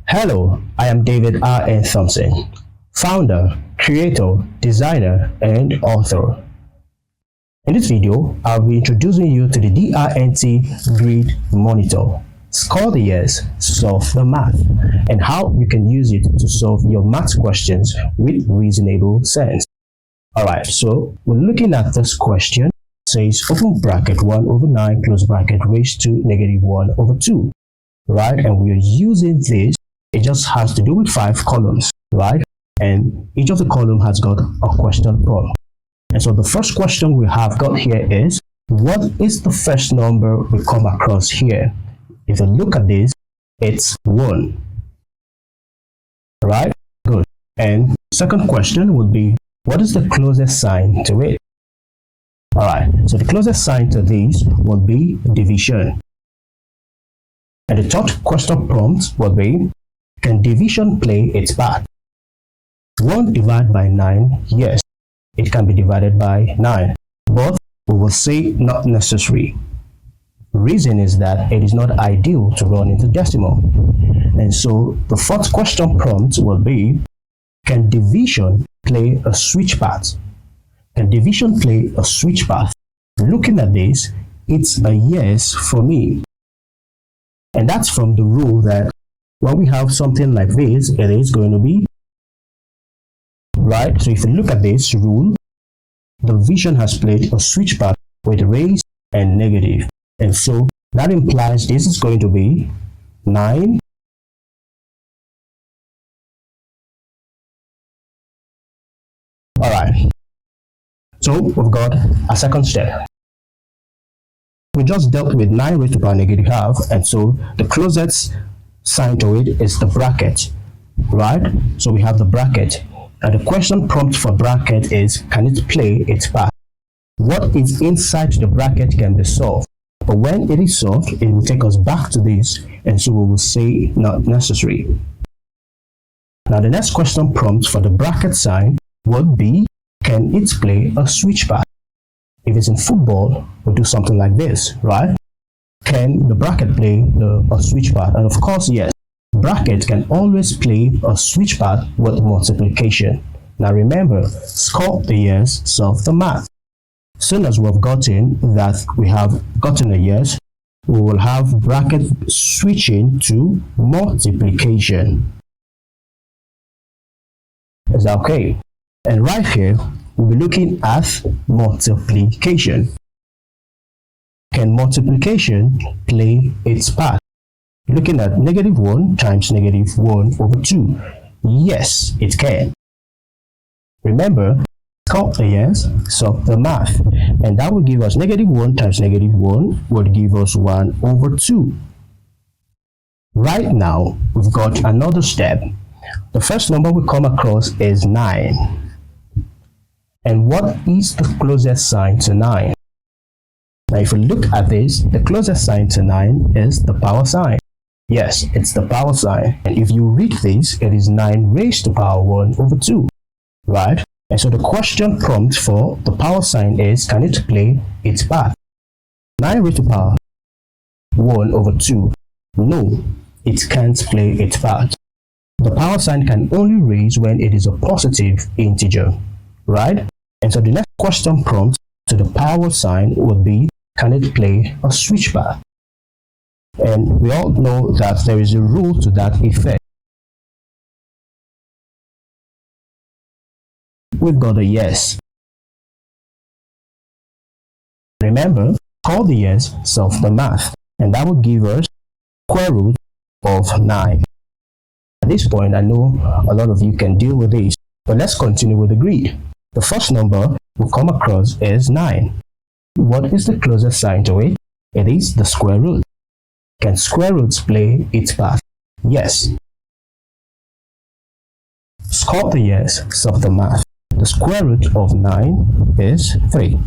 Hello, I am David R. Thompson, founder, creator, designer, and author. In this video, I'll be introducing you to the DRNT Grid Monitor. Score the yes, solve the math, and how you can use it to solve your math questions with reasonable sense. Alright, so we're looking at this question. It says open bracket 1 over 9 close bracket raised to negative 1 over 2. Right, and we are using this. It just has to do with 5 columns, right? And each of the columns has got a question prompt. And so the first question we have got here is, what is the first number we come across here? If you look at this, it's 1. Right? Good. And second question would be, what is the closest sign to it? Alright, so the closest sign to this would be division. And the third question prompt will be, can division play its part? 1 divided by 9, yes, it can be divided by 9, but we will say not necessary. Reason is that it is not ideal to run into decimal. And so the fourth question prompt will be, can division play a switch path? Can division play a switch path? Looking at this, it's a yes for me. And that's from the rule that when we have something like this, it is going to be right. So if you look at this rule, the division has played a switch path with raised and negative. And so that implies this is going to be 9. Alright. So we've got a second step. We just dealt with 9 raised to the power negative half, and so the closest sign to it is the bracket, right? So we have the bracket, and the question prompt for bracket is, can it play its part? What is inside the bracket can be solved, but when it is solved, it will take us back to this, and so we will say not necessary. Now the next question prompt for the bracket sign would be, can it play a switch path? If it's in football, we'll do something like this, right? Can the bracket play a switch path? And of course, yes, bracket can always play a switch path with multiplication. Now remember, score the yes, solve the math. Soon as we've gotten that we have gotten a yes, we will have bracket switching to multiplication. Is that okay? And right here, we'll be looking at multiplication. Can multiplication play its part? Looking at negative 1 times negative 1 over 2. Yes, it can. Remember, score the yes, solve the math. And that will give us negative 1 times negative 1 would give us 1 over 2. Right now, we've got another step. The first number we come across is 9. And what is the closest sign to 9? Now if you look at this, the closest sign to 9 is the power sign. Yes, it's the power sign. And if you read this, it is 9 raised to power 1 over 2. Right? And so the question prompt for the power sign is, can it play its part? 9 raised to power 1 over 2. No, it can't play its part. The power sign can only raise when it is a positive integer. Right? And so the next question prompt to the power sign would be, can it play a switch path? And we all know that there is a rule to that effect. We've got a yes. Remember, call the yes, solve the math, and that will give us square root of 9. At this point, I know a lot of you can deal with this, but let's continue with the grid. The first number we come across is 9. What is the closest sign to it? It is the square root. Can square roots play its part? Yes. Score the yes, solve the math. The square root of 9 is 3.